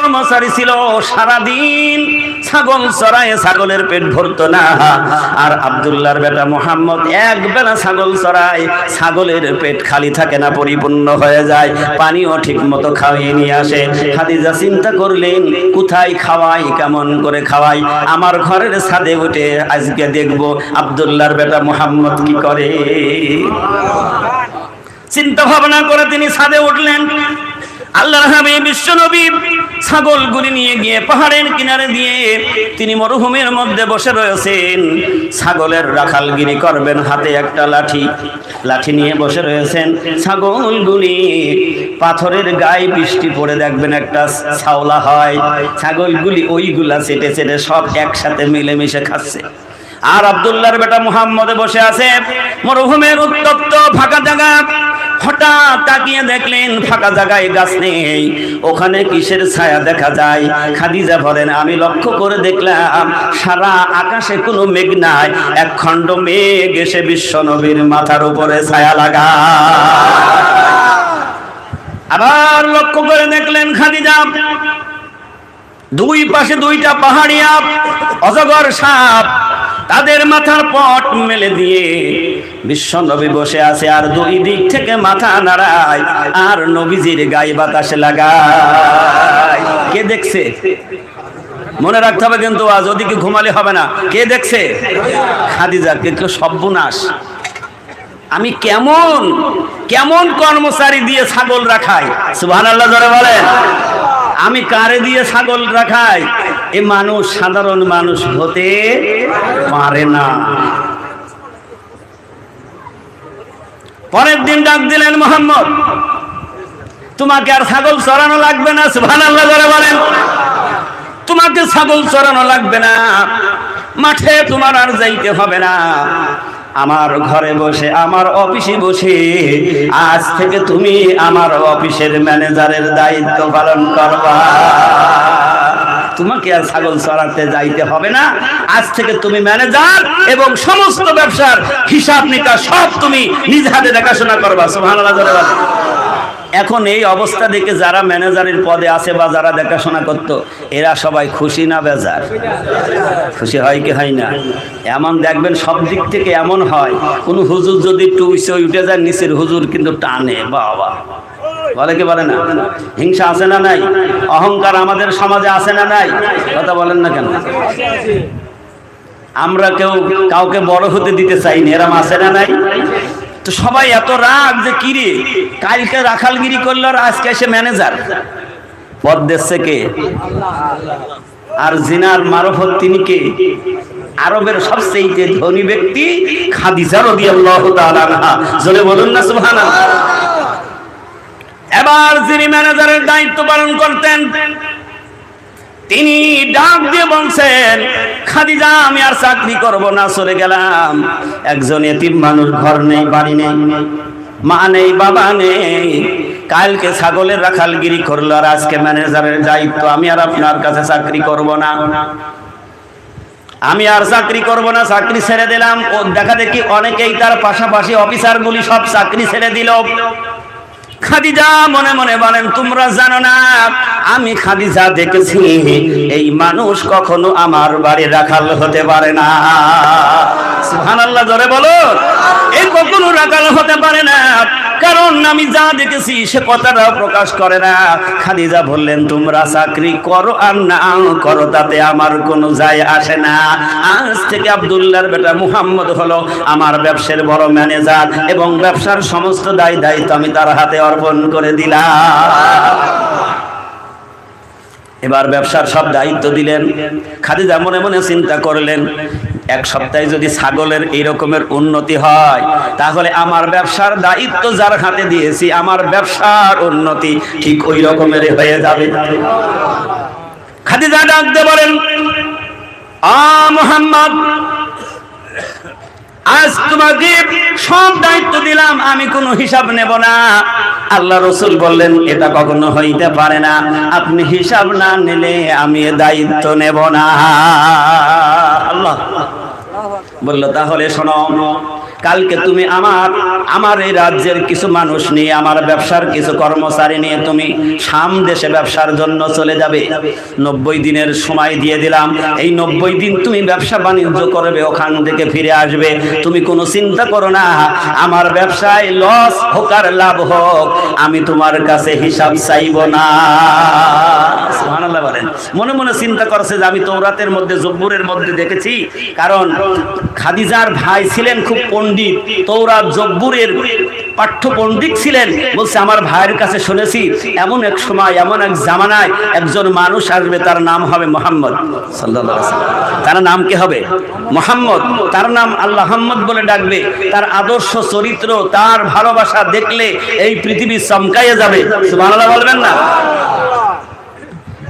কর্মচারী ছিল, সারাদিন ছাগল চড়ায়, ছাগলের পেট ভরতো না। আর আব্দুল্লাহর বেটা মুহাম্মদ এক বেলা ছাগল চড়ায়, ছাগলের পেট খালি থাকে না, পরিপূর্ণ হয়ে যায়, পানিও ঠিক মতো খাওয়িয়ে নিয়ে আসে। খাদিজা চিন্তা করলেন, কোথায় খাওয়াই, কেমন করে খাওয়াই, আমার ঘরের ছাদে উঠে আজকে দেখবো আব্দুল্লাহর বেটা মুহাম্মদ কি করে। চিন্তা ভাবনা করে তিনি ছাদে উঠলেন। আল্লাহর হাবিব বিশ্বনবী ছাগলগুলি নিয়ে গিয়ে পাহাড়ের কিনারে দিয়ে তিনি মরুভূমির মধ্যে বসে রয়েছেন, ছাগলের রাখালগিরি করবেন, হাতে একটা লাঠি নিয়ে বসে রয়েছেন। ছাগলগুলি পাথরের গায়ে বৃষ্টি পড়ে দেখবেন একটা ছাওলা হয়, ছাগলগুলি ওইগুলা চেটে চেটে সব একসাথে মিলেমিশে খাচ্ছে। আর আব্দুল্লাহর বেটা মুহাম্মদ বসে আছে মরুভূমির উত্তপ্ত ফাঁকা জায়গা। হঠাৎ তাকিয়ে দেখলেন ফাঁকা জায়গায় গাছ নেই, ওখানে কিসের ছায়া দেখা যায়। খাদিজা বলেন, আমি লক্ষ্য করে দেখলাম সারা আকাশে কোনো মেঘ নাই, এক খণ্ড মেঘ এসে বিশ্বনবীর মাথার উপরে ছায়া লাগা। আবার লক্ষ্য করে দেখলেন খাদিজা দুই পাশে দুইটা পাহাড়িয়া অজগর সাপ, তাদের মাথার পট মেলে দিয়ে বিশ্বনবী বসে আছে, আর দুই দিক থেকে মাথা নাড়ায় আর নবীজির গায়ে বাতাসে লাগায়। কে দেখছে? মনে রাখতে হবে কিন্তু, আজ ওদিকে ঘুমালে হবে না। কে দেখছে? খাদিজা। কেউ সর্বনাশ, আমি কেমন কেমন কর্মচারী দিয়ে ছাগল রাখাই। সুবহানাল্লাহ জোরে বলেন। আমি কারে দিয়ে ছাগল রাখাই? এ মানুষ সাধারণ মানুষ হতে পারে না। পরের দিন ডাক দিলেন, মুহাম্মদ তোমাকে আর ছাগল চড়ানো লাগবে না। সুবহানাল্লাহ জোরে বলেন। তোমাকে ছাগল চড়ানো লাগবে না, মাঠে তোমার আর যাইতে হবে না, আমার ঘরে বসে আমার অফিসে বসে আজ থেকে তুমি আমার অফিসের ম্যানেজারের দায়িত্ব পালন করবা। তোমাকে আর ছাগল চড়াতে যাইতে হবে না, আজ থেকে তুমি ম্যানেজার এবং সমস্ত ব্যবসার হিসাব নিকাশ সব তুমি নিজ হাতে দেখাশোনা করবা। সুবহানাল্লাহ জোরে বলেন। এখন এই অবস্থা দেখে যারা ম্যানেজারের পদে আছে বা যারা দেখাশোনা করত, এরা সবাই খুশি না বেজার? খুশি হয় কি হয় না? এমন দেখবেন সব দিক থেকে এমন হয়, কোন হুজুর যদি একটু উঠে যায়, নিচের হুজুর কিন্তু টানে। বাবা বলে কি বলে না? হিংসা আছে না নাই? অহংকার আমাদের সমাজে আছে না নাই? কথা বলেন না কেন? আমরা কেউ কাউকে বড় হতে দিতে চাই না, এরম আছে না নাই? তো সবাই এত রাগ যে কিরে কালকে রাখালগিরি করলো আর আজকে এসে ম্যানেজার। পদ দিচ্ছে কে? আর জিনার মারফত তিনি কে? আরবের সবচেয়ে ধনী ব্যক্তি খাদিজা রাদিয়াল্লাহু তাআলা আনহা। জোরে বলুন না সুবহানাল্লাহ। এবার যিনি ম্যানেজারের দায়িত্ব পালন করতেন তিনি ডাক দিয়ে বলছেন, খাদিজা আমি আর চাকরি করব না, চলে গেলাম। একজন এতিম মানুষ, ঘর নেই, বাড়ি নেই, মা নেই, বাবা নেই, কালকে ছাগলের রাখালগিরি করলো আর আজকে ম্যানেজারের দায়িত্ব। আমি আর আপনার কাছে চাকরি করব না, আমি আর চাকরি করব না, চাকরি ছেড়ে দিলাম। ও দেখা দেখি অনেকেই তার পাশাপাশি অফিসারগুলি সব চাকরি ছেড়ে দিল। খাদিজা মনে মনে বলেন, তোমরা জানো না আমি খাদিজা দেখেছি এই মানুষ কখনো আমার বাড়ি রাখাল হতে পারে না। সুবহানাল্লাহ জোরে বলো। এই কখনো রাখাল হতে পারে না, কারণ আমি যা দেখেছি সে কথাটাও প্রকাশ করে না। খাদিজা বললেন, তোমরা চাকরি করো আর না করো তাতে আমার কোনো যায় আসে না। আজ থেকে আব্দুল্লাহর বেটা মুহাম্মদ হলো আমার ব্যবসার বড় ম্যানেজার এবং ব্যবসার সমস্ত দায়িত্ব আমি তার হাতে অর্পণ করে দিলাম। এবার ব্যবসার সব দায়িত্ব দিলেন। খাদিজা মনে মনে চিন্তা করলেন, এক সপ্তাহে যদি ছাগলের এই রকমের উন্নতি হয় তাহলে আমার ব্যবসার দায়িত্ব যার হাতে দিয়েছি আমার ব্যবসার উন্নতি ঠিক ওই রকমের হয়ে যাবে। খাদিজা ডাক দিয়ে বলেন, মুহাম্মদ আজ তোমাকে সব দায়িত্ব দিলাম, আমি কোনো হিসাব নেব না। আল্লাহ রাসূল বললেন, এটা কখনো হইতে পারে না, আপনি হিসাব না নিলে আমি দায়িত্ব নেব না। আল্লাহ বলল, তাহলে শোনো। কালকে তুমি আমার এই রাজ্যের কিছু মানুষ নিয়ে, আমার ব্যবসার কিছু কর্মচারী নিয়ে তুমি শাম দেশে ব্যবসার জন্য চলে যাবে। 90 দিনের সময় দিয়ে দিলাম। এই 90 দিন তুমি ব্যবসা বাণিজ্য করবে, ওখান থেকে ফিরে আসবে। তুমি কোনো চিন্তা করো না, আমার ব্যবসায় লস হোক আর লাভ হোক, আমি তোমার কাছে হিসাব চাইব না। সুবহানাল্লাহ বলেন। মনে মনে চিন্তা করছে যে আমি তওরাতের মধ্যে, জব্বুরের মধ্যে দেখেছি, কারণ খাদিজার ভাই ছিলেন খুব পণ্ডিত, তওরাত জব্বুরের পাঠ্য পণ্ডিত ছিলেন। বলছে আমার ভাইয়ের কাছে শুনেছি এমন এক সময়, এমন এক জামানায় একজন মানুষ আসবে, তার নাম হবে মুহাম্মদ সাল্লাল্লাহু আলাইহি ওয়াসাল্লাম। তার নাম কি হবে? মুহাম্মদ। তার নাম আল্লাহ হাম্মদ বলে ডাকবে। তার আদর্শ চরিত্র, তার ভালোবাসা দেখলে এই পৃথিবী চমকাইয়া যাবে। সুবহানাল্লাহ বলবেন না?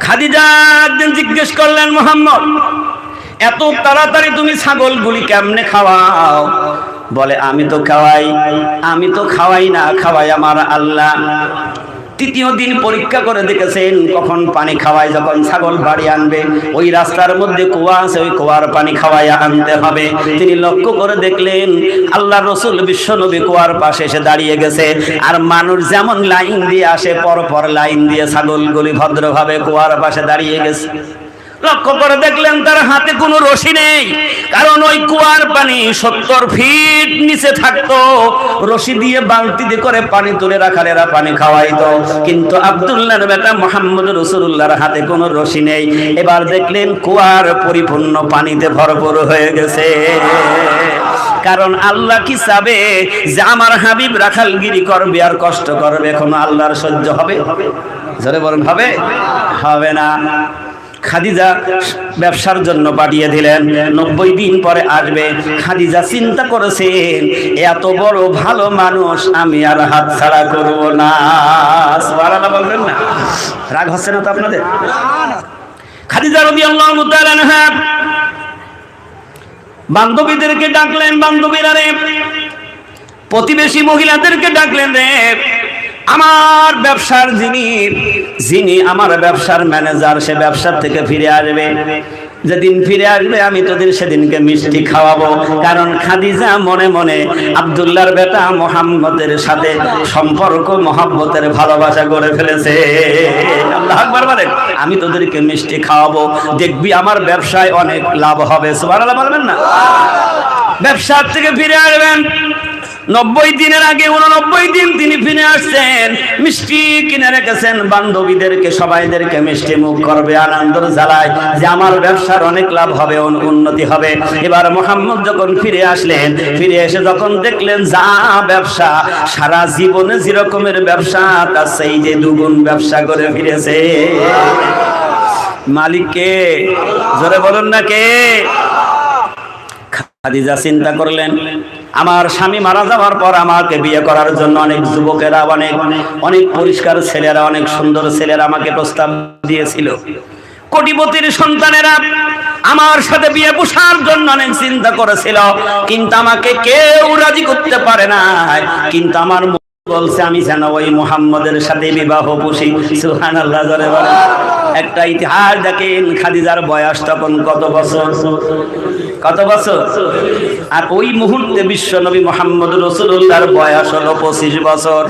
খাদিজা একদিন জিজ্ঞেস করলেন, মুহাম্মদ এত তাড়াতাড়ি তুমি ছাগলগুলি কেমনে খাওয়াও? বলে আমি তো খাওয়াই না, খাওয়াই আমার আল্লাহ। তৃতীয় দিন পরীক্ষা করে দেখেছেন কখন পানি খাওয়ায়, যখন ছাগল বাড়ি আনবে ওই রাস্তার মধ্যে কুয়া আছে, ওই কুয়ার পানি খাওয়াইয়া আনতে হবে। তিনি লক্ষ্য করে দেখলেন আল্লাহর রাসূল বিশ্ব নবী কুয়ার পাশে এসে দাঁড়িয়ে গেছে, আর মানুষ যেমন লাইন দিয়ে আসে পর লাইন দিয়ে ছাগলগুলি ভদ্রভাবে কুয়ার পাশে দাঁড়িয়ে গেছে। লক্ষ্য করে দেখলেন তার হাতে কোনো রশি নেই, কারণ ওই কুয়ার পানি 70 ফিট নিচে থাকতো। রশি দিয়ে বালতিতে করে পানি তুলে রাখার এরা পানি খাওয়াইতো, কিন্তু আব্দুল্লাহর বেটা মুহাম্মদ রাসূলুল্লাহর হাতে কোনো রশি নেই। এবার দেখলেন কুয়ার পরিপূর্ণ পানিতে ভরপুর হয়ে গেছে। কারণ আল্লাহ কি চাবে যে আমার হাবিব রাখালগিরি করবে আর কষ্ট করবে, কোনো আল্লাহর সহ্য হবে? জোরে বলেন হবে? হবে না। খাদিজা ব্যবসার জন্য পাঠিয়ে দিলেন, 90 দিন পরে আসবে। খাদিজা চিন্তা করেছেন এত বড় ভালো মানুষ আমি আর হাত ছাড়া করব না। সুবহানাল্লাহ বলবেন না? রাগ হচ্ছে না তো আপনাদের? খাদিজা রাদিয়াল্লাহু তাআলা আনহা বান্ধবীদেরকে ডাকলেন, বান্ধবীরা রে, প্রতিবেশী মহিলাদেরকে ডাকলেন, রে আমার ব্যবসার যিনি আমার ব্যবসার ম্যানেজার, সে ব্যবসার থেকে ফিরে আসবে। যেদিন ফিরে আসবে আমি তোদের সেদিনকে মিষ্টি খাওয়াবো। কারণ খাদিজা মনে মনে আব্দুল্লাহর বেটা মুহাম্মদের সাথে সম্পর্ক, মহব্বতের ভালোবাসা গড়ে ফেলেছে। আল্লাহু আকবার বলেন। আমি তোদেরকে মিষ্টি খাওয়াবো, দেখবি আমার ব্যবসায় অনেক লাভ হবে। সুবহানাল্লাহ বলবেন না? ব্যবসার থেকে ফিরে আসবেন। 90 দিনের আগে 89 দিন তিনি ফিরে আসছেন, মিষ্টি কিনে রেখেছেন বান্ধবীদেরকে, সবাইদেরকে মিষ্টি মুখ করবে, আনন্দের জ্বালায় যে আমার ব্যবসার অনেক লাভ হবে, উন্নতি হবে। এবার মুহাম্মদ যখন ফিরে আসলেন, ফিরে এসে যখন দেখলেন যা ব্যবসা, সারা জীবনে যে রকমের ব্যবসা তার সেই যে দুগুণ ব্যবসা করে ফিরেছে। মালিক কে? জোরে বলুন না কে? খাদিজা চিন্তা করলেন আমার স্বামী মারা যাওয়ার পর আমাকে বিয়ে করার জন্য অনেক যুবকেরা, অনেক পরিষ্কার ছেলেরা, অনেক সুন্দর ছেলেরা আমাকে প্রস্তাব দিয়েছিল। কোটিপতির সন্তানেরা আমার সাথে বিয়ে বসার জন্য অনেক চিন্তা করেছিল, কিন্তু আমাকে কেউ রাজি করতে পারে না। কিন্তু আমার বলছে আমি যেন ওই মুহাম্মদের সাথে বিবাহ বসি। সুবহানাল্লাহ জোরে বলেন। একটা ইতিহাস দেখেন, খাদিজার বয়স তখন কত বছর? আর ওই মুহূর্তে বিশ্ব নবী মুহাম্মদ রাসূলুল্লাহর বয়স হলো 25 বছর।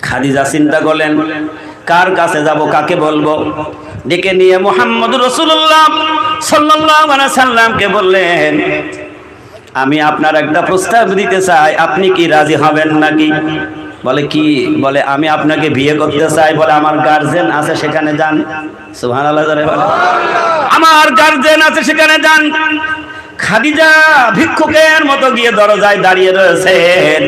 খাদিজা চিন্তা করলেন কার কাছে যাব, কাকে বলবো? ডেকে নিয়ে মুহাম্মদ রাসূলুল্লাহ সাল্লাল্লাহু আলাইহি সাল্লামকে বললেন আমি আপনার একটা প্রস্তাব দিতে চাই, আপনি কি রাজি হবেন নাকি? বলে কি? বলে আমি আপনাকে বিয়ে করতে চাই। বলে আমার গার্জেন আছে, সেখানে যান। সুবহানাল্লাহ বলে আমার গার্জেন আছে, সেখানে যান। খাদিজা ভিক্ষুকের মতো গিয়ে দরজায় দাঁড়িয়ে রয়েছেন।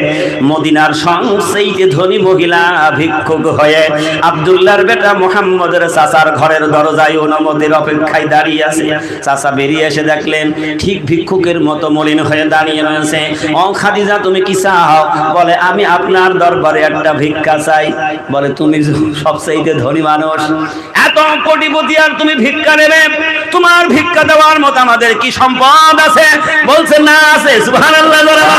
মদিনার সবচেয়ে ধনী মহিলা ভিক্ষুক হয়ে আব্দুল্লাহর বেটা মুহাম্মদের চাচার ঘরের দরজায় অনুমতির অপেক্ষায় দাঁড়িয়ে আছে। চাচা বেরিয়ে এসে দেখলেন ঠিক ভিক্ষুকের মতো মলিন হয়ে দাঁড়িয়ে রয়েছে। ও খাদিজা তুমি কি চাও? বলে আমি আপনার দরবারে একটা ভিক্ষা চাই। বলে তুমি সবচেয়ে ধনী মানুষ, এত কোটিপতি, আর তুমি ভিক্ষা নেবে? তোমার ভিক্ষা দেওয়ার মতো আমাদের কি সম্পদ আছে? বলছে না আছে। সুবহানাল্লাহ বলেন।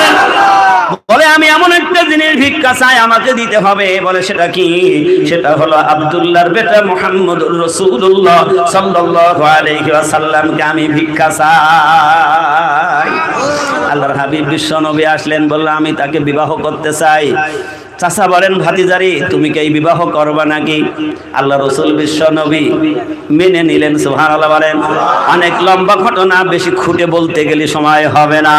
বলে আমি এমন একটা জিনিস ভিক্ষা চাই, আমাকে দিতে হবে। বলে সেটা কি? সেটা হলো আব্দুল্লাহর বেটা মুহাম্মদুর রাসূলুল্লাহ সাল্লাল্লাহু আলাইহি ওয়াসাল্লামকে আমি ভিক্ষা চাই। আল্লাহর হাবিব বিশ্ব নবী আসলেন, বলল আমি তাকে বিবাহ করতে চাই। চাচা বলেন, ভাতিজারি তুমি কি এই বিবাহ করবা নাকি? আল্লাহ রসুল বিশ্ব নবী মেনে নিলেন। সুবহানাল্লাহ বলেন। অনেক লম্বা ঘটনা, বেশি খুঁটে বলতে গেলে সময় হবে না,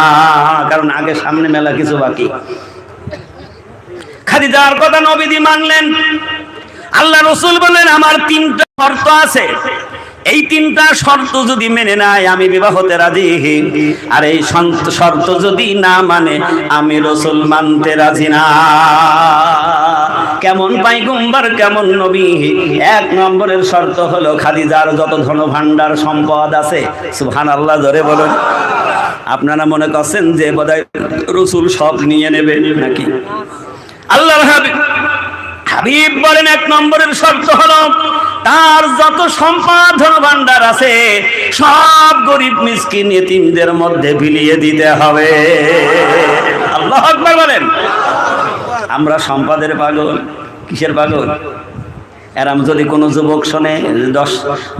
কারণ আগে সামনে মেলা কিছু বাকি। খাদিজার কথা নবীজি মানলেন। আল্লাহ রসুল বললেন আমার 3টা শর্ত আছে, এই 3টা শর্ত যদি মেনে নেয় আমি বিবাহতে রাজি, আর এই শর্ত যদি না মানে আমি রসুল মানতে রাজি না। কেমন পয়গম্বর, কেমন নবী! 1 নম্বরের শর্ত হলো খাদিজার যত ধন ভান্ডার সম্পদ আছে, সুবহানাল্লাহ জোরে বলুন। আপনারা মনে করছেন যে বোধহয় রসুল সব নিয়ে নেবে নাকি? আল্লাহর হাবিব বলেন 1 নম্বরের শর্ত হলো তার যত সম্পদ ধন ভান্ডার আছে সব গরিব মিসকিন ইতিমদের মধ্যে বিলিয়ে দিতে হবে। আল্লাহু আকবার বলেন। আমরা সম্পদের পাগল। কিসের পাগল? এরাম যদি কোনো যুবক শোনে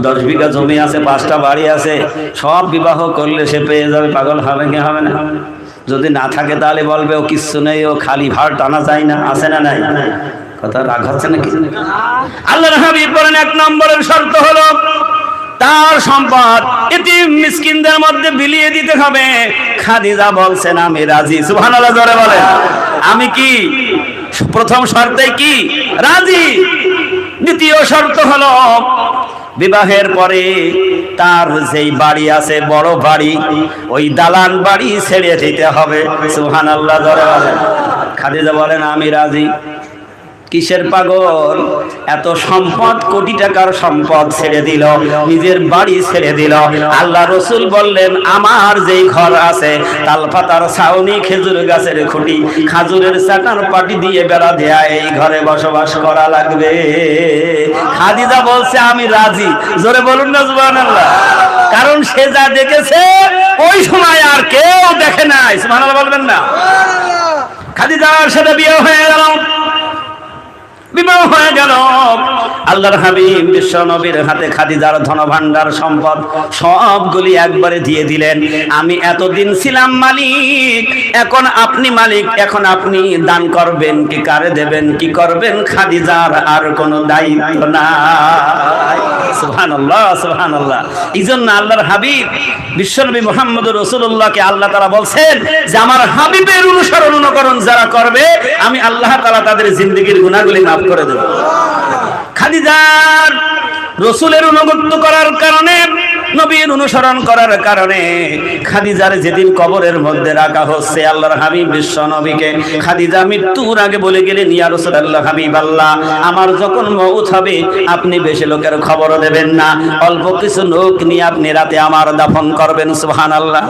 10 বিঘা জমি আছে, 5টা বাড়ি আছে, সব বিবাহ করলে সে পেয়ে যাবে, পাগল হবে কি হবে না? যদি না থাকে তাহলে বলবে ও কিচ্ছু নেই, ও খালি ভাড় টানা যায় না, আছে না নাই? কথা রাগ হচ্ছে নাকি? আল্লাহর হাবিব বলেন 1 নম্বরের শর্ত হলো তার সম্পদ এতিম মিসকিনদের মধ্যে বিলিয়ে দিতে হবে। খাদিজা বলছেন আমি রাজি। সুবহানাল্লাহ জোরে বলেন। আমি কি প্রথম শর্তে কি রাজি? দ্বিতীয় শর্ত হলো বিবাহের পরে তার যেই বাড়ি আছে বড় বাড়ি, ওই দালান বাড়ি ছেড়ে দিতে হবে। সুবহানাল্লাহ জোরে বলেন। খাদিজা বলেন আমি রাজি। কিসের পাগল? এত সম্পদ, কোটি টাকার সম্পদ ছেড়ে দিল, নিজের বাড়ি ছেড়ে দিল। আল্লাহ রসুল বললেন আমার যেই ঘর আছে তালপাতার ছাউনি, খেজুর গাছের খুঁটি, খাজুরের চাটার পাটি দিয়ে বেড়া দেয়া, এই ঘরে বসবাস করা লাগবে। খাদিজা বলছে আমি রাজি। জোরে বলুন না সুবহানাল্লাহ। কারণ সে যা দেখেছে ওই সময় আর কেউ দেখে নাই। সুবহানাল্লাহ বলবেন না? খাদিজার সাথে বিয়ে হয়ে গেল, বিবাহ হয়ে গেল। আল্লাহর হাবিব বিশ্ব নবীর হাতে খাদিজার ধনভাণ্ডার সম্পদ সবগুলি একবারে দিয়ে দিলেন। আমি এতদিন ছিলাম মালিক, এখন আপনি মালিক, এখন আপনি দান করবেন কি কারে দেবেন কি করবেন, খাদিজার আর কোনো দায়িত্ব নাই। সুবহানাল্লাহ সুবহানাল্লাহ। এইজন্য আল্লাহর হাবিব বিশ্বনবী মুহাম্মদুর রাসূলুল্লাহকে আল্লাহ তাআলা বলছেন যে আমার হাবিবের অনুসরণ অনুকরণ যারা করবে আমি আল্লাহ তাআলা তাদের জিন্দেগীর গুনাহগুলি মাফ করে দেব। খাদিজার রাসূলের অনুগত্য করার কারণে, নবীর অনুসরণ করার কারণে খাদিজার যেদিন কবরের মধ্যে রাখা হচ্ছে, আল্লাহর হাবিব বিশ্ব নবীকে খাদিজা মৃত্যুর আগে বলে গেলেন ইয়া রাসূলুল্লাহ হাবিবাল্লাহ, আমার যখন মওত হবে আপনি বেশি লোকের খবর দেবেন না, অল্প কিছু লোক নিয়ে আপনি রাতে আমার দাফন করবেন। সুবহানাল্লাহ।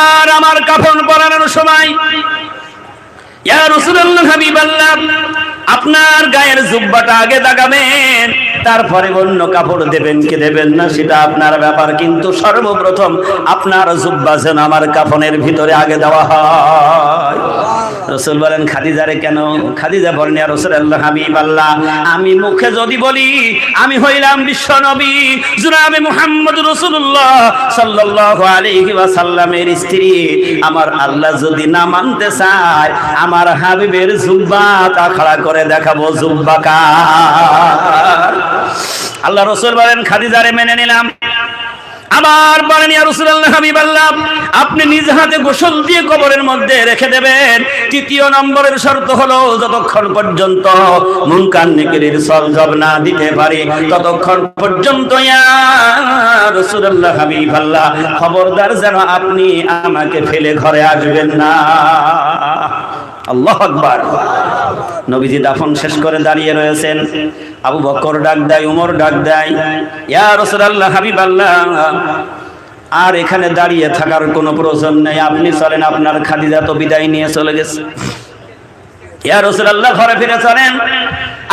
আর আমার কাফন পরানোর সময় ইয়া রাসূলুল্লাহ হাবিবাল্লাহ আপনার গায়ের জুব্বাটা আগে দাগাবেন, তারপরে অন্য কাপড় দেবেন কি দেবেন না সেটা আপনার ব্যাপার, কিন্তু সর্বপ্রথম আপনার জুব্বা যেন আমার কাফনের ভিতরে আগে দেওয়া হয়। রাসূল বলেন খাদিজারে কেন? খাদিজা বলেন ইয়া রাসূলুল্লাহ হাবিবাল্লাহ, আমি মুখে যদি বলি আমি হইলাম বিশ্ব নবী জনাবে মুহাম্মদ রাসূলুল্লাহ সাল্লাল্লাহু আলাইহি ওয়াসাল্লামের স্ত্রী, আমার আল্লাহ যদি না মানতে চায় আমার হাবিবের জুব্বা খাড়া করে দেখাবো জুব্বা কার। আল্লাহ রাসূল বলেন খাদিজারে মেনে নিলাম। আবার বলেন ইয়া রাসূলুল্লাহ হাবিবাল্লাহ আপনি নিজ হাতে গোসল দিয়ে কবরের মধ্যে রেখে দেবেন। তৃতীয় নম্বরের শর্ত হলো যতক্ষণ পর্যন্ত মুনকার নেকিরের সওয়াব না দিতে পারি ততক্ষণ পর্যন্ত ইয়া রাসূলুল্লাহ হাবিবাল্লাহ খবরদার যেন আপনি আমাকে ফেলে ঘরে আসবেন না। আল্লাহু আকবার। নবীজি দাফন শেষ করে দাঁড়িয়ে রয়েছেন। আবু বকর ডাক দেয়, উমর ডাক দেয়, ইয়া রাসূলুল্লাহ হাবিবাল্লাহ আর এখানে দাঁড়িয়ে থাকার কোনো প্রয়োজন নেই, আপনি চলেন, আপনার খাদিজা তো বিদায় নিয়ে চলে গেছে। ইয়া রাসূলুল্লাহ ঘরে ফিরে চলেন।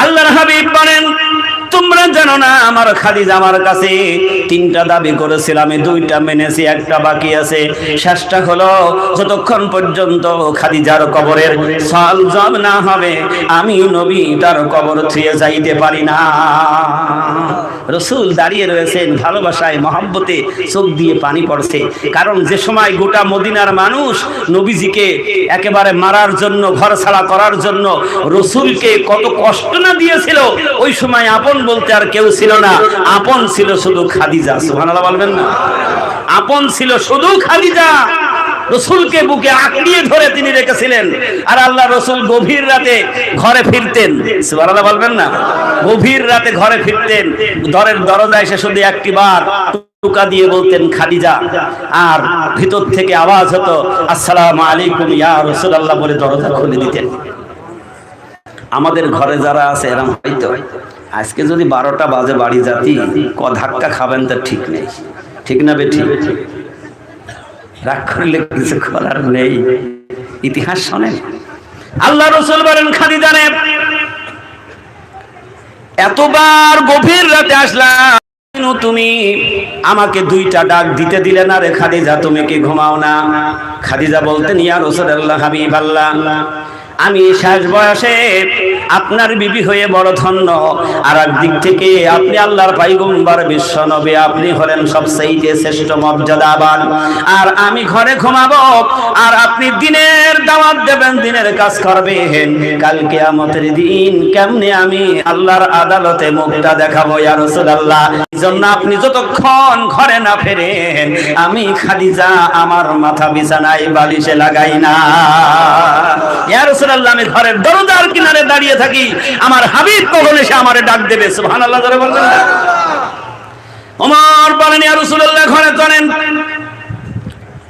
আল্লাহর হাবিব বলেন তোমরা জানো না আমার খাদিজা আমার কাছে 3টা দাবি করেছিল, আমি 2টা মেনেছি, 1টা বাকি আছে। শেষটা হলো যতক্ষণ পর্যন্ত খাদিজার কবরের সওয়াব না হবে আমি নবী তার কবর ছুঁয়ে যাইতে পারি না। রসুল দাঁড়িয়ে রয়েছেন, ভালোবাসায় মহব্বতে চোখ দিয়ে পানি পড়ছে। কারণ যে সময় গোটা মদিনার মানুষ নবীজিকে একেবারে মারার জন্য, ঘর ছাড়া করার জন্য রসুলকে কত কষ্ট না দিয়েছিল, ওই সময় আপন বলতে আর কেউ ছিল না, আপন ছিল শুধু খাদিজা। সুবহানাল্লাহ বলবেন না? আপন ছিল শুধু খাদিজা। রসুলকে বুকে আঁকড়িয়ে ধরে তিনি রেখেছিলেন। আর আল্লাহ রসুল গভীর রাতে ঘরে ফিরতেন, সুবহানাল্লাহ বলবেন না? গভীর রাতে ঘরে ফিরতেন, ঘরের দরজায় এসে শুধু একটি বার টুকা দিয়ে বলতেন খাদিজা, আর ভিতর থেকে আওয়াজ হতো আসসালামু আলাইকুম ইয়া রাসূলুল্লাহ বলে দরজা খুলে দিতেন। আমাদের ঘরে যারা আছে এরকম হয়তো আজকে যদি 12টা বাজে বাড়ি যাতি ধাক্কা খাবেন তা ঠিক নেই, ঠিক না বেঠিক? রাগ করলে কিছু করার নেই। ইতিহাস শোনেন, আল্লাহ রাসূল বলেন খাদিজারে, এতবার গভীর রাতে আসলাম, তুমি আমাকে 2টা ডাক দিতে দিলে না রে খাদিজা, তুমি কি ঘুমাও না? খাদিজা বলতেন ইয়া রাসূলুল্লাহ হাবিবাল্লাহ, আমি শেষ বয়সে আপনার বিবি হয়ে বড় ধন্য, আর একদিক থেকে আপনি আল্লাহর পয়গম্বর বিশ্ব নবী, আপনি হলেন সবচেয়ে শ্রেষ্ঠ মর্যাদাবান, আর আমি ঘরে ঘুমাবো, আর আপনি দিনের দাওয়াত দেবেন, দিনের কাজ করবেন, কাল কিয়ামতের দিন কেমনে আমি আল্লাহর আদালতে মুখটা দেখাবো ইয়া রাসূলুল্লাহ। এজন্য আপনি যতক্ষণ ঘরে না ফেরেন আমি খাদিজা আমার মাথা বিছানায় বালিশে লাগাই না। ইয়া রাসূলুল্লাহ, আমি ঘরের দরজার কিনারে দাঁড়িয়ে থাকি, আমার হাবিব কখন এসে আমারে ডাক দেবে। সুবহানাল্লাহ জোরে বলবেন না? ওমর বলেন ইয়া রাসূলুল্লাহ ঘরে চলেন।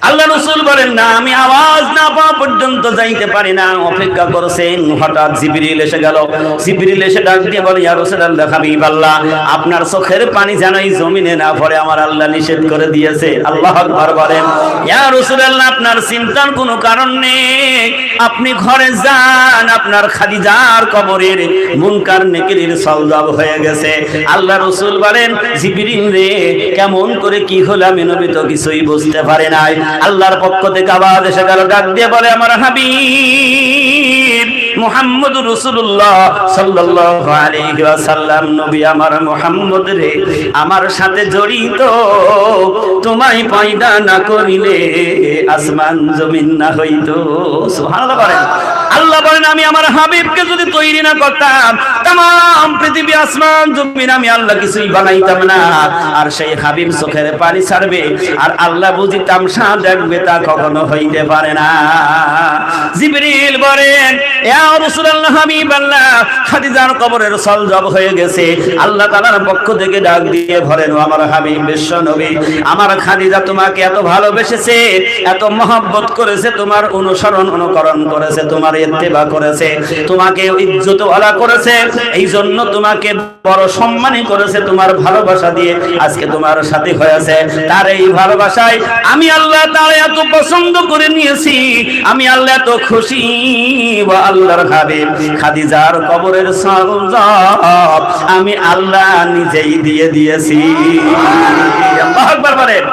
আল্লাহ রাসূল বলেন না, আমি আওয়াজ না পাওয়া পর্যন্ত যাইতে পারি না। অপেক্ষা করছেন, হঠাৎ জিবরিল এসে গেল। জিবরিল এসে ডাক দিয়ে বলে ইয়া রাসূলুল্লাহ হাবিবাল্লাহ, আপনার চোখের পানি যেন এই জমিনে না পড়ে, আমার আল্লাহ নিষেধ করে দিয়েছে। আল্লাহু আকবার বলেন। ইয়া রাসূলুল্লাহ, আপনার চিন্তার কোনো কারণ নেই, আপনি ঘরে যান, আপনার খাদিজার কবরের মুনকার নেকিরের সওয়াব হয়ে গেছে। আল্লাহ রাসূল বলেন জিবরিল রে, কেমন করে কি হলো আমি নবী তো কিছুই বুঝতে পারি নাই। আল্লাহর পক্ষ থেকে আওয়াজ এসে গেল, ডাক দিয়ে বলে আমার হাবিব মুহাম্মদুর রাসূলুল্লাহ সাল্লাল্লাহু আলাইহি ওয়াসাল্লাম, নবী আমার মুহাম্মদ রে, আমার সাথে জড়িত, তোমায় পয়দা না করিলে আসমান জমিন না হইতো। সুবহানাল্লাহ বলেন। আল্লাহ বলেন আমি আমার হাবিবকে যদি তৈরি না করতাম, तमाम পৃথিবী আসমান জমিন আমি আল্লাহ কিছুই বানাইতাম না। আর সেই হাবিব চোখের পানি ছাড়বে আর আল্লাহ বুঝি তামসা দেখবে, তা কখনো হইতে পারে না। জিবরিল বলেন ইয়া রাসূলুল্লাহ হাবিবাল্লাহ, খাদিজার কবরের সওয়াব হয়ে গেছে। আল্লাহ তাআলার পক্ষ থেকে ডাক দিয়ে বলেন ও আমার হাবিব বিশ্ব নবী, আমার খাদিজা তোমাকে এত ভালোবেসেছে, এত মহব্বত করেছে, তোমার অনুসরণ অনুকরণ করেছে, তোমার ইত্তেবা করেছে, তোমাকে ইজ্জত ওয়ালা করেছে, এই জন্য তোমাকে বড় সম্মানী করেছে, তোমার ভালোবাসা দিয়ে আজকে তোমার সাথী হয়েছে। তার এই ভালোবাসায় আমি আল্লাহ তাআলা এত পছন্দ করে নিয়েছি, আমি আল্লাহ এত খুশি। ওয়া আল্লাহর হাবিব খাদিজার কবরের সওয়াব আমি আল্লাহ নিজেই দিয়ে দিয়েছি। আল্লাহু আকবার বলেন।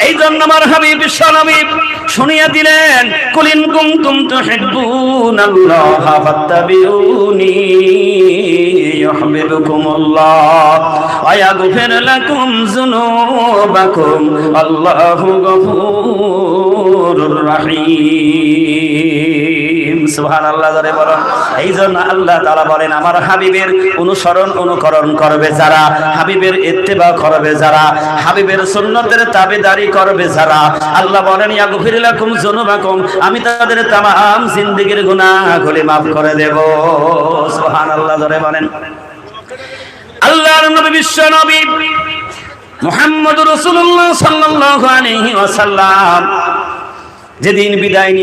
এই জন্য আমার হাবিব বিশ্ব নবী শুনিয়ে দিলেন কুলিন কুনতুম তুহিব্বুনাল্লাহ ফাত্তাবিউনি ইউহিব্বুকুমুল্লাহ ওয়া ইয়াগফির লাকুম যুনুবাকুম আল্লাহু গফুরুর রহিম। সুবহানাল্লাহ জোরে বলেন। এই জন্য আল্লাহ তাআলা বলেন আমার হাবিবের অনুসরণ অনুকরণ করবে যারা, হাবিবের ইত্তেবা করবে যারা, হাবিবের সুন্নতের তাবেদারি করবে যারা, আল্লাহ বলেন ইয়াগফির লাকুম যুনুবাকুম, আমি তাদের तमाम জিন্দেগীর গুনাহগুলি maaf করে দেব। সুবহানাল্লাহ জোরে বলেন। আল্লাহর নবী বিশ্ব নবী মুহাম্মদুর রাসূলুল্লাহ সাল্লাল্লাহু আলাইহি ওয়াসাল্লাম যেদিন বিদায়